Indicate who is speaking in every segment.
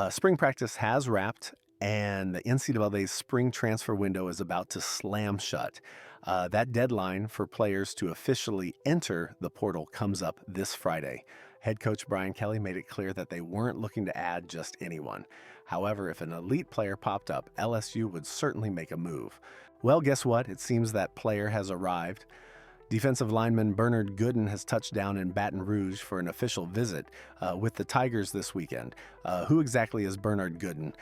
Speaker 1: Spring practice has wrapped, and the NCAA's spring transfer window is about to slam shut. That deadline for players to officially enter the portal comes up this Friday. Head coach Brian Kelly made it clear that they weren't looking to add just anyone. However, if an elite player popped up, LSU would certainly make a move. Well, guess what? It seems that player has arrived. Defensive lineman Bernard Gooden has touched down in Baton Rouge for an official visit with the Tigers this weekend. Who exactly is Bernard Gooden?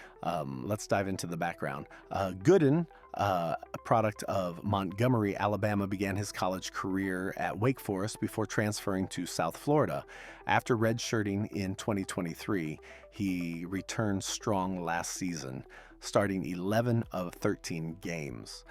Speaker 1: Let's dive into the background. Gooden, a product of Montgomery, Alabama, began his college career at Wake Forest before transferring to South Florida. After redshirting in 2023, he returned strong last season, starting 11 of 13 games.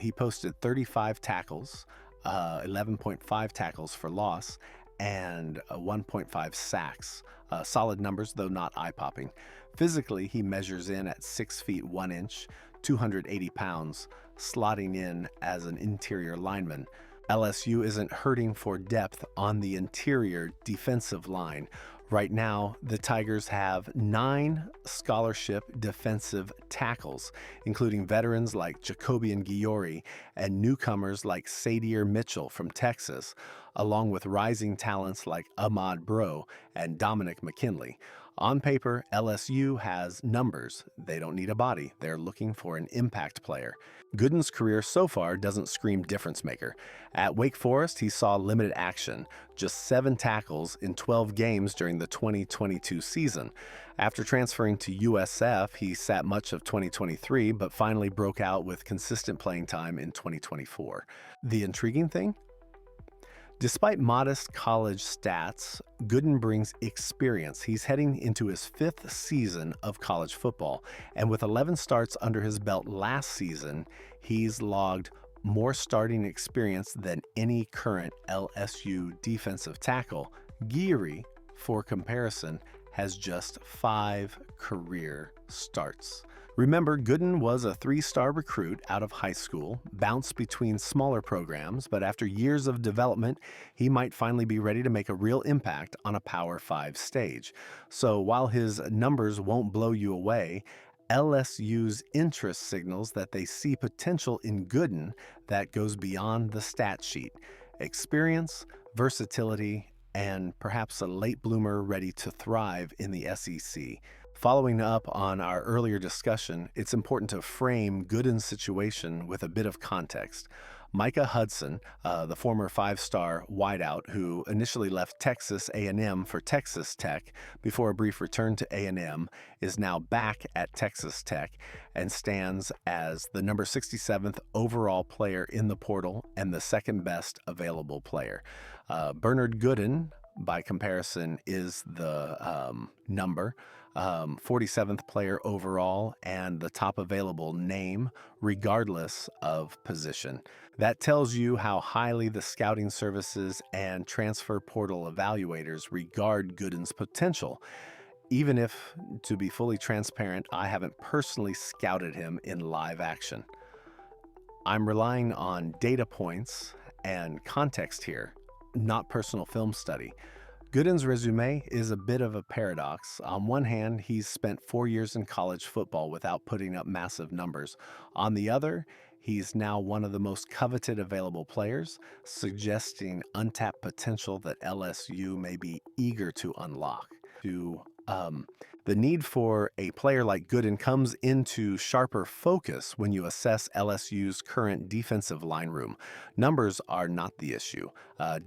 Speaker 1: He posted 35 tackles, 11.5 tackles for loss, and 1.5 sacks. Solid numbers, though not eye-popping. Physically, he measures in at 6 feet 1 inch, 280 pounds, slotting in as an interior lineman. LSU isn't hurting for depth on the interior defensive line. Right now, the Tigers have 9 scholarship defensive tackles, including veterans like Jacoby Giori and newcomers like Sadier Mitchell from Texas, along with rising talents like Ahmad Bro and Dominic McKinley. On paper, LSU has numbers. They don't need a body. They're looking for an impact player. Gooden's career so far doesn't scream difference maker. At Wake Forest, he saw limited action, just 7 tackles in 12 games during the 2022 season. After transferring to USF, he sat much of 2023, but finally broke out with consistent playing time in 2024. The intriguing thing? Despite modest college stats, Gooden brings experience. He's heading into his 5th season of college football, and with 11 starts under his belt last season, he's logged more starting experience than any current LSU defensive tackle. Geary, for comparison, has just 5 career starts. Remember, Gooden was a 3-star recruit out of high school, bounced between smaller programs, but after years of development, he might finally be ready to make a real impact on a Power 5 stage. So while his numbers won't blow you away, LSU's interest signals that they see potential in Gooden that goes beyond the stat sheet. Experience, versatility, and perhaps a late bloomer ready to thrive in the SEC. Following up on our earlier discussion, it's important to frame Gooden's situation with a bit of context. Micah Hudson, the former 5-star wideout who initially left Texas A&M for Texas Tech before a brief return to A&M, is now back at Texas Tech and stands as the number 67th overall player in the portal and the second best available player. Bernard Gooden, by comparison, is the number 47th player overall and the top available name, regardless of position. That tells you how highly the scouting services and transfer portal evaluators regard Gooden's potential. Even if, to be fully transparent, I haven't personally scouted him in live action. I'm relying on data points and context here, not personal film study. Gooden's resume is a bit of a paradox. On one hand, he's spent 4 years in college football without putting up massive numbers. On the other, he's now one of the most coveted available players, suggesting untapped potential that LSU may be eager to unlock. The need for a player like Gooden comes into sharper focus when you assess LSU's current defensive line room. Numbers are not the issue.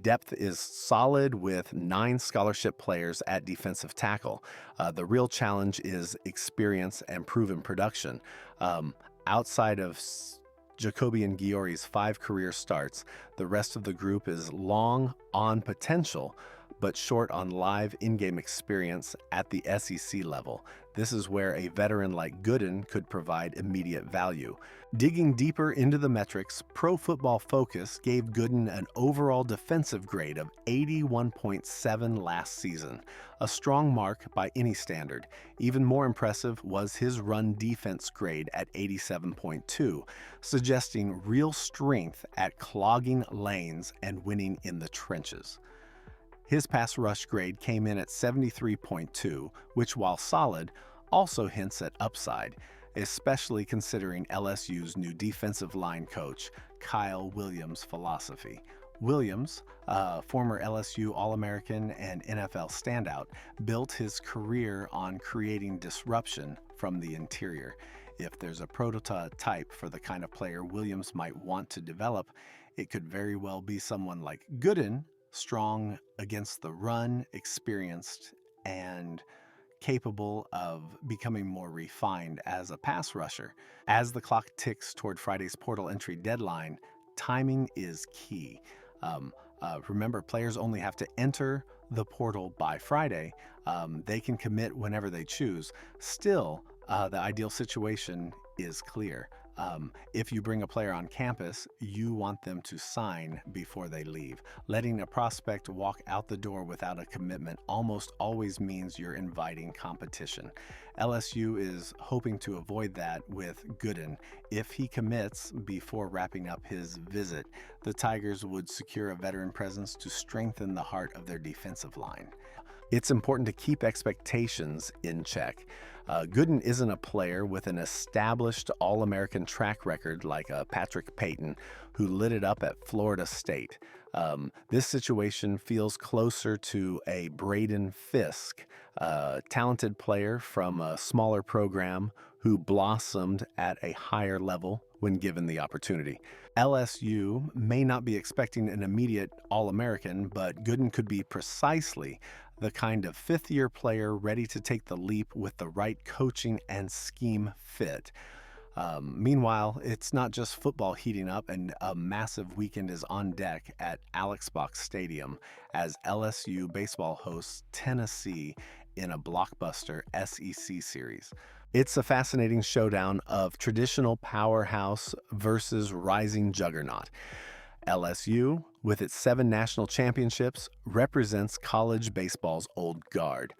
Speaker 1: Depth is solid with 9 scholarship players at defensive tackle. The real challenge is experience and proven production. Outside of Jacoby Giori's 5 career starts, the rest of the group is long on potential, but short on live in-game experience at the SEC level. This is where a veteran like Gooden could provide immediate value. Digging deeper into the metrics, Pro Football Focus gave Gooden an overall defensive grade of 81.7 last season, a strong mark by any standard. Even more impressive was his run defense grade at 87.2, suggesting real strength at clogging lanes and winning in the trenches. His pass rush grade came in at 73.2, which, while solid, also hints at upside, especially considering LSU's new defensive line coach, Kyle Williams' philosophy. Williams, former LSU All-American and NFL standout, built his career on creating disruption from the interior. If there's a prototype for the kind of player Williams might want to develop, it could very well be someone like Gooden, strong against the run, experienced, and capable of becoming more refined as a pass rusher. As the clock ticks toward Friday's portal entry deadline, timing is key. Remember, players only have to enter the portal by Friday. They can commit whenever they choose. Still, the ideal situation is clear. If you bring a player on campus, you want them to sign before they leave. Letting a prospect walk out the door without a commitment almost always means you're inviting competition. LSU is hoping to avoid that with Gooden. If he commits before wrapping up his visit, the Tigers would secure a veteran presence to strengthen the heart of their defensive line. It's important to keep expectations in check. Gooden isn't a player with an established All-American track record like Patrick Payton, who lit it up at Florida State. This situation feels closer to a Braden Fisk, a talented player from a smaller program who blossomed at a higher level when given the opportunity. LSU may not be expecting an immediate All-American, but Gooden could be precisely the kind of fifth-year player ready to take the leap with the right coaching and scheme fit. Meanwhile, it's not just football heating up, and a massive weekend is on deck at Alex Box Stadium as LSU baseball hosts Tennessee in a blockbuster SEC series. It's a fascinating showdown of traditional powerhouse versus rising juggernaut. LSU, with its 7 national championships, represents college baseball's old guard.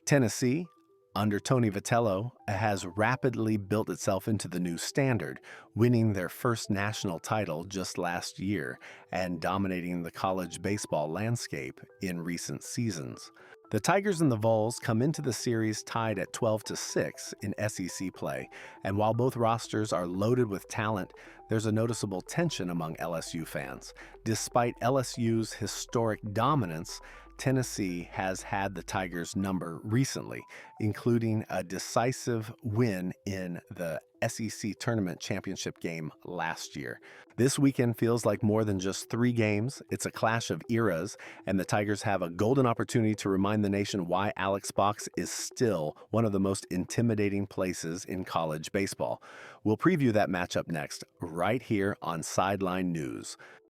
Speaker 1: Tennessee, under Tony Vitello, has rapidly built itself into the new standard, winning their first national title just last year and dominating the college baseball landscape in recent seasons. The Tigers and the Vols come into the series tied at 12-6 in SEC play, and while both rosters are loaded with talent, there's a noticeable tension among LSU fans. Despite LSU's historic dominance, Tennessee has had the Tigers' number recently, including a decisive win in the SEC Tournament Championship game last year. This weekend feels like more than just 3 games. It's a clash of eras, and the Tigers have a golden opportunity to remind the nation why Alex Box is still one of the most intimidating places in college baseball. We'll preview that matchup next, right here on Sideline News.